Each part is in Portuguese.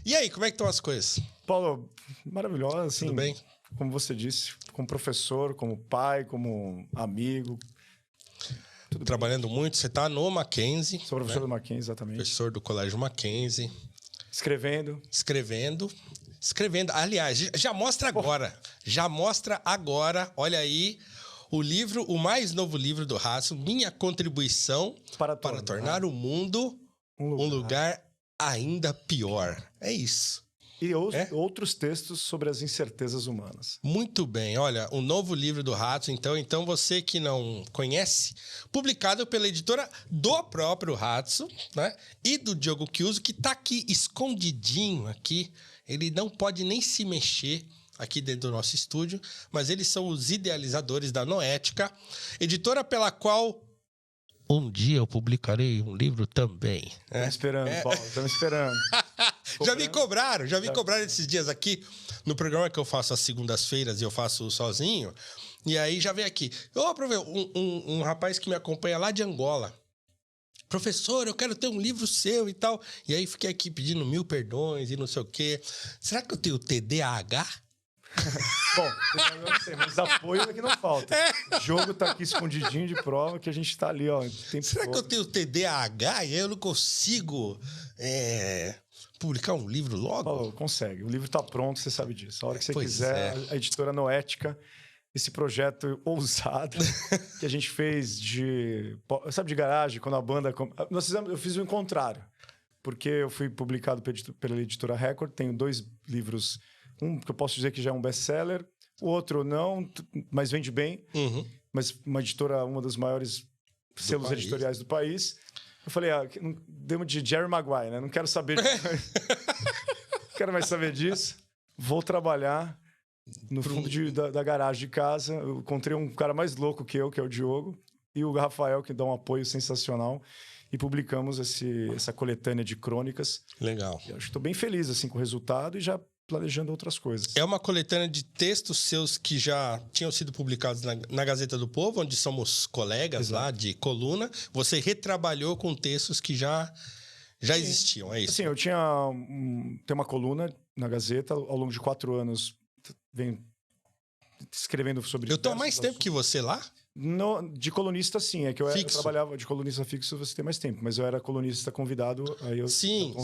E aí, como é que estão as coisas? Paulo, maravilhosa, assim. Tudo bem? Como você disse, como professor, como pai, como amigo. Tudo Trabalhando muito, você está no Mackenzie. Sou professor do Mackenzie, exatamente. Professor do Colégio Mackenzie. Escrevendo. Escrevendo. Aliás, já mostra agora. Já mostra agora, olha aí, o mais novo livro do Hudson, Minha Contribuição para tornar o mundo um lugar ainda pior. É isso. E outros textos sobre as incertezas humanas. Muito bem. Olha, o novo livro do Hudson, então você que não conhece, publicado pela editora do próprio Hudson, né? E do Diogo Chiuso, que está aqui escondidinho aqui. Ele não pode nem se mexer aqui dentro do nosso estúdio, mas eles são os idealizadores da Noética, editora pela qual um dia eu publicarei um livro também. Estamos esperando, Paulo, estamos esperando. Já me cobraram esses dias aqui no programa que eu faço às segundas-feiras e eu faço sozinho. E aí já vem aqui. Um rapaz que me acompanha lá de Angola. Professor, eu quero ter um livro seu e tal. E aí fiquei aqui pedindo 1000 perdões e não sei o quê. Será que eu tenho TDAH? Bom, eu não sei, mas apoio é que não falta. O jogo tá aqui escondidinho de prova que a gente tá ali, ó. Será que eu tenho TDAH e aí eu não consigo publicar um livro logo? Paulo, consegue. O livro tá pronto, você sabe disso. A hora que você quiser, a editora Noética, esse projeto ousado que a gente fez de garagem, quando a banda... eu fiz o contrário, porque eu fui publicado pela editora Record, tenho 2 livros... Um que eu posso dizer que já é um best-seller, o outro não, mas vende bem. Uhum. Mas uma editora, uma dos maiores selos editoriais do país. Eu falei, demos de Jerry Maguire, né? Não quero saber não quero mais saber disso. Vou trabalhar no fundo da garagem de casa. Eu encontrei um cara mais louco que eu, que é o Diogo, e o Rafael, que dá um apoio sensacional. E publicamos essa coletânea de crônicas. Legal. Eu acho que estou bem feliz assim, com o resultado e já planejando outras coisas. É uma coletânea de textos seus que já tinham sido publicados na Gazeta do Povo, onde somos colegas. Exato. Lá de coluna. Você retrabalhou com textos que já existiam, é isso? Assim, eu tenho uma coluna na Gazeta, ao longo de 4 anos, venho escrevendo sobre... Eu estou há mais tempo que você lá? De colunista, sim. É que eu trabalhava de colunista fixo, você tem mais tempo. Mas eu era colunista convidado. Aí eu, sim.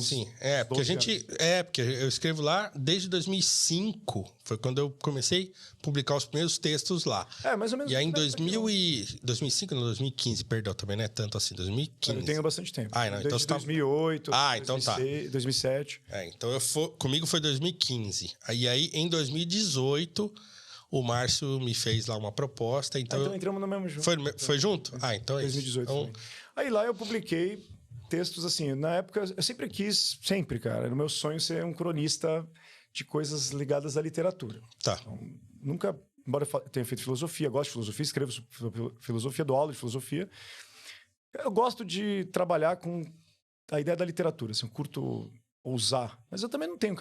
Porque eu escrevo lá desde 2005. Foi quando eu comecei a publicar os primeiros textos lá. Mais ou menos. E aí em 2005, não, 2015, perdão, também não é tanto assim, 2015. Eu tenho bastante tempo. Não, desde então 2008, 2007. Então comigo foi 2015. E aí em 2018... O Márcio me fez lá uma proposta, então entramos no mesmo junto. Foi junto? Então é 2018 isso. Foi. Aí lá eu publiquei textos assim, na época eu sempre quis, cara, era o meu sonho ser um cronista de coisas ligadas à literatura. Tá. Então, nunca, embora eu tenha feito filosofia, gosto de filosofia, escrevo filosofia, dou aula de filosofia, eu gosto de trabalhar com a ideia da literatura, assim, eu curto ousar, mas eu também não tenho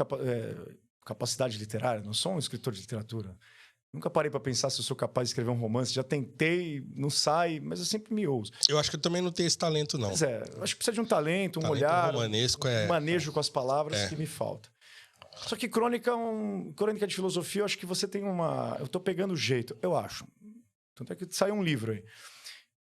capacidade literária, não sou um escritor de literatura. Nunca parei para pensar se eu sou capaz de escrever um romance. Já tentei, não sai, mas eu sempre me ouço. Eu acho que eu também não tenho esse talento, não. Mas eu acho que precisa de um talento, um olhar, romanesco um manejo com as palavras que me falta. Só que crônica de filosofia, eu acho que você tem eu tô pegando o jeito, eu acho. Tanto é que saiu um livro aí.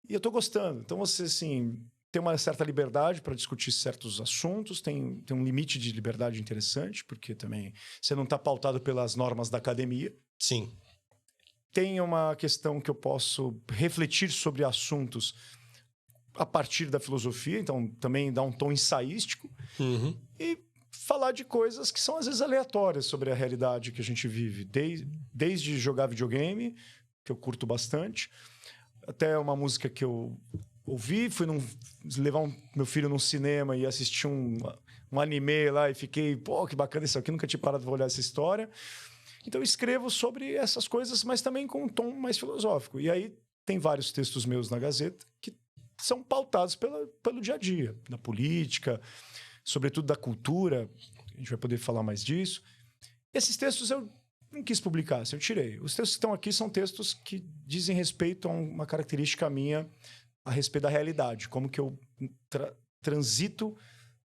E eu tô gostando. Então você, assim, tem uma certa liberdade para discutir certos assuntos, tem um limite de liberdade interessante, porque também você não está pautado pelas normas da academia. Sim. Tem uma questão que eu posso refletir sobre assuntos a partir da filosofia, então também dá um tom ensaístico. Uhum. E falar de coisas que são às vezes aleatórias sobre a realidade que a gente vive. Desde jogar videogame, que eu curto bastante, até uma música que eu ouvi, fui levar meu filho num cinema e assistir um anime lá e fiquei, que bacana isso aqui, nunca tinha parado para olhar essa história. Então eu escrevo sobre essas coisas, mas também com um tom mais filosófico. E aí tem vários textos meus na Gazeta que são pautados pelo dia a dia, da política, sobretudo da cultura. A gente vai poder falar mais disso. Esses textos eu não quis publicar, eu tirei. Os textos que estão aqui são textos que dizem respeito a uma característica minha a respeito da realidade, como que eu transito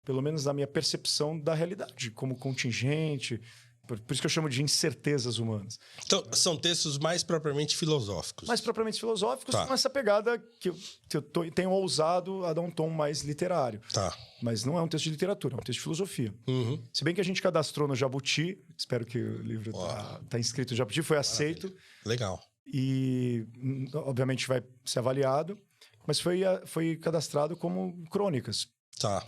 pelo menos na minha percepção da realidade, como contingente. Por isso que eu chamo de incertezas humanas. Então, são textos mais propriamente filosóficos. Mais propriamente filosóficos, Tá. com essa pegada que eu tenho ousado a dar um tom mais literário. Tá. Mas não é um texto de literatura, é um texto de filosofia. Uhum. Se bem que a gente cadastrou no Jabuti, espero que o livro tá inscrito no Jabuti, foi aceito. Legal. E, obviamente, vai ser avaliado. Mas foi cadastrado como crônicas. Tá.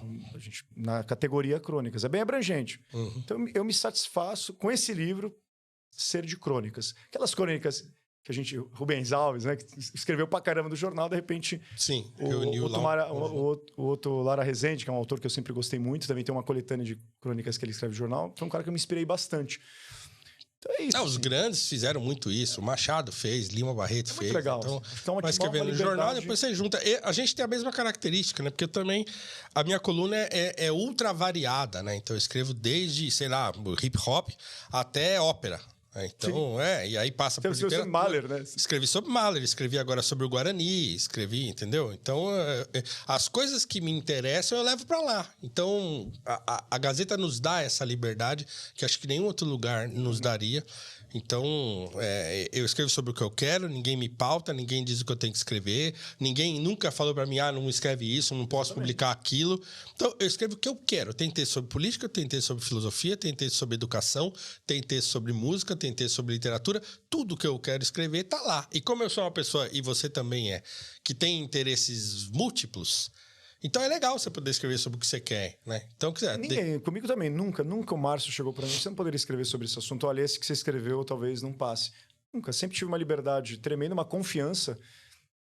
Na categoria crônicas. É bem abrangente. Uhum. Então, eu me satisfaço com esse livro ser de crônicas. Aquelas crônicas que a gente... Rubens Alves, né? Que escreveu pra caramba do jornal, de repente... Sim, reuniu o outro Lara Rezende, que é um autor que eu sempre gostei muito, também tem uma coletânea de crônicas que ele escreve no jornal. Foi um cara que eu me inspirei bastante. Então é isso. Os grandes fizeram muito isso. O Machado fez, Lima Barreto fez. Muito legal. Então vai escrevendo no jornal, depois você junta. E a gente tem a mesma característica, né? Porque eu também... A minha coluna é ultra variada, né? Então eu escrevo desde, sei lá, hip hop até ópera. Então, e aí passa por literatura. Sobre Mahler, né? Escrevi sobre Mahler, escrevi agora sobre o Guarani, escrevi, entendeu? Então, as coisas que me interessam eu levo para lá. Então, a Gazeta nos dá essa liberdade que acho que nenhum outro lugar nos daria. Então, eu escrevo sobre o que eu quero, ninguém me pauta, ninguém diz o que eu tenho que escrever, ninguém nunca falou para mim, não escreve isso, não posso publicar aquilo. Então, eu escrevo o que eu quero. Tem texto sobre política, tem texto sobre filosofia, tem texto sobre educação, tem texto sobre música, tem texto sobre literatura. Tudo que eu quero escrever tá lá. E como eu sou uma pessoa, e você também que tem interesses múltiplos, então é legal você poder escrever sobre o que você quer, né? Então, comigo também, nunca o Márcio chegou para mim, você não poderia escrever sobre esse assunto, olha, esse que você escreveu talvez não passe. Nunca, sempre tive uma liberdade tremenda, uma confiança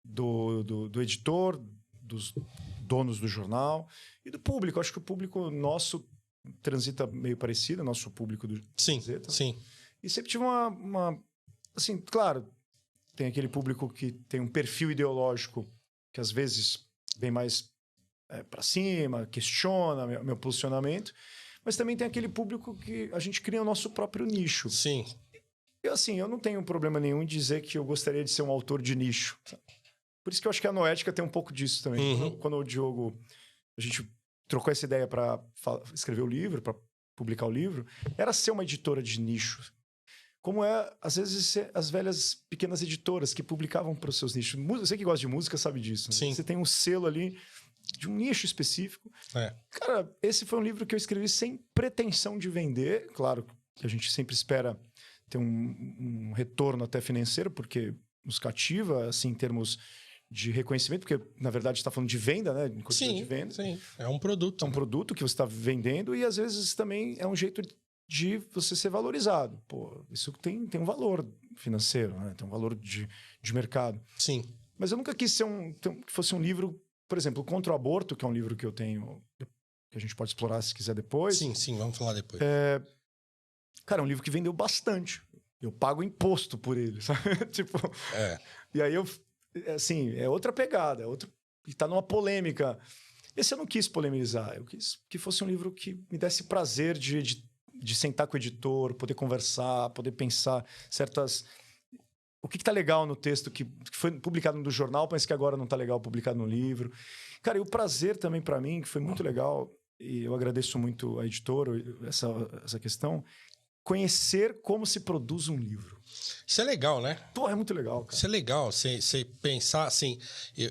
do editor, dos donos do jornal e do público. Acho que o público nosso transita meio parecido, nosso público do Gazeta. Sim. E sempre tive uma... Assim, claro, tem aquele público que tem um perfil ideológico que às vezes vem mais para cima, questiona meu posicionamento, mas também tem aquele público que a gente cria o nosso próprio nicho. Sim. E assim, eu não tenho problema nenhum em dizer que eu gostaria de ser um autor de nicho. Por isso que eu acho que a Noética tem um pouco disso também. Uhum. Quando o Diogo, a gente trocou essa ideia para escrever o livro, para publicar o livro, era ser uma editora de nicho. Como às vezes, as velhas pequenas editoras que publicavam para os seus nichos. Você que gosta de música sabe disso. Né? Sim. Você tem um selo ali de um nicho específico. Cara, esse foi um livro que eu escrevi sem pretensão de vender. Claro que a gente sempre espera ter um retorno até financeiro, porque nos cativa, assim, em termos de reconhecimento, porque, na verdade, está falando de venda, né? Sim, sim. É um produto. É um produto que você está vendendo e, às vezes, também é um jeito de você ser valorizado. Pô, isso tem um valor financeiro, né? Tem um valor de mercado. Sim. Mas eu nunca quis que fosse um livro, por exemplo, Contra o Aborto, que é um livro que eu tenho, que a gente pode explorar se quiser depois. Sim, vamos falar depois. Cara, é um livro que vendeu bastante. Eu pago imposto por ele, sabe? Tipo... E aí assim, é outra pegada, e tá numa polêmica. Esse eu não quis polemizar, eu quis que fosse um livro que me desse prazer de sentar com o editor, poder conversar, poder pensar certas... O que tá legal no texto que foi publicado no jornal, mas que agora não tá legal publicado no livro. Cara, e o prazer também para mim, que foi muito legal, e eu agradeço muito a editora, essa questão, conhecer como se produz um livro. Isso é legal, né? Pô, é muito legal, cara. Isso é legal, você pensar assim...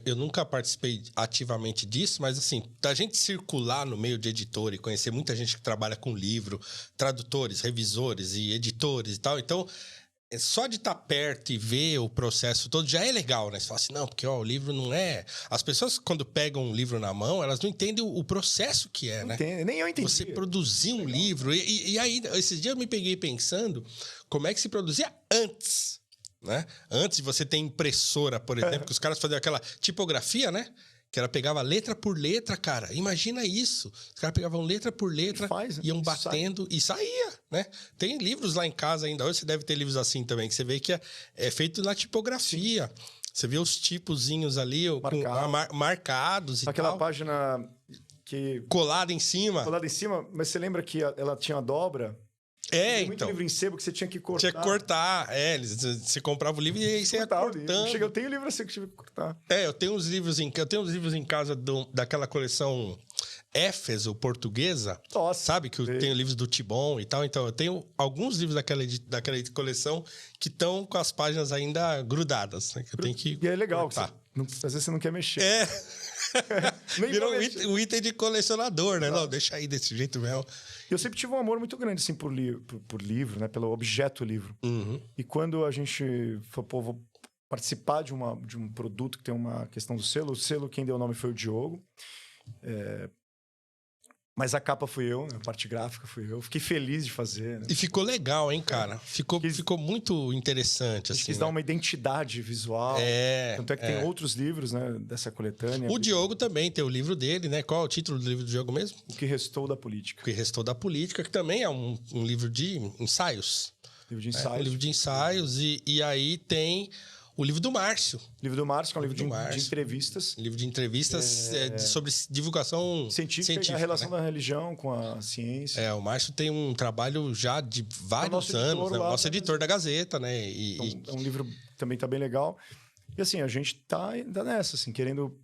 Eu nunca participei ativamente disso, mas assim, da gente circular no meio de editor e conhecer muita gente que trabalha com livro, tradutores, revisores e editores e tal, então... Só de estar perto e ver o processo todo já é legal, né? Você fala assim, não, porque o livro não é... As pessoas, quando pegam um livro na mão, elas não entendem o processo que é, né? Entendo, nem eu entendi. Você produzir um livro. E aí, esses dias eu me peguei pensando como é que se produzia antes, né? Antes de você ter impressora, por exemplo, que os caras faziam aquela tipografia, né? Que ela pegava letra por letra, cara. Imagina isso. Os caras pegavam letra por letra, iam batendo e saía, né? Tem livros lá em casa ainda hoje, você deve ter livros assim também, que você vê que é feito na tipografia. Sim. Você vê os tipozinhos ali marcados e aquela tal. Página que... Colada em cima. Colada em cima, mas você lembra que ela tinha uma dobra? Tem muito livro em sebo que você tinha que cortar. Tinha que cortar, você comprava o livro e aí você ia cortando. Eu tenho livro assim que tive que cortar. Eu tenho uns livros em casa daquela coleção Éfeso Portuguesa. Nossa, Sabe? Que eu tenho livros do Tibon e tal. Então, eu tenho alguns livros daquela coleção que estão com as páginas ainda grudadas, né? Que eu tenho que E é legal, cortar. às vezes você não quer mexer. É. Virou mexer. um item de colecionador, né? Não, deixa aí desse jeito mesmo. Eu sempre tive um amor muito grande, assim, por livro, né? Pelo objeto livro. E quando a gente falou, pô, vou participar de um produto que tem uma questão do selo, o selo quem deu o nome foi o Diogo. Mas a capa fui eu, né? A parte gráfica fui eu. Fiquei feliz de fazer. Né? E ficou legal, hein, cara? Ficou muito interessante, assim. Quis dar uma identidade visual. Tanto é que tem outros livros, né? Dessa coletânea. O Diogo também tem o livro dele, né? Qual é o título do livro do Diogo mesmo? O que Restou da Política. O que Restou da Política, que também é um livro de ensaios. Livro de ensaios. Um livro de ensaios. E aí tem o livro do Márcio. Livro do Márcio, que é um livro de entrevistas. Livro de entrevistas sobre divulgação científica. A relação da religião com a ciência. O Márcio tem um trabalho já de vários anos, né? O nosso editor da Gazeta, né? É um livro que também tá bem legal. E assim, a gente tá ainda nessa, assim, querendo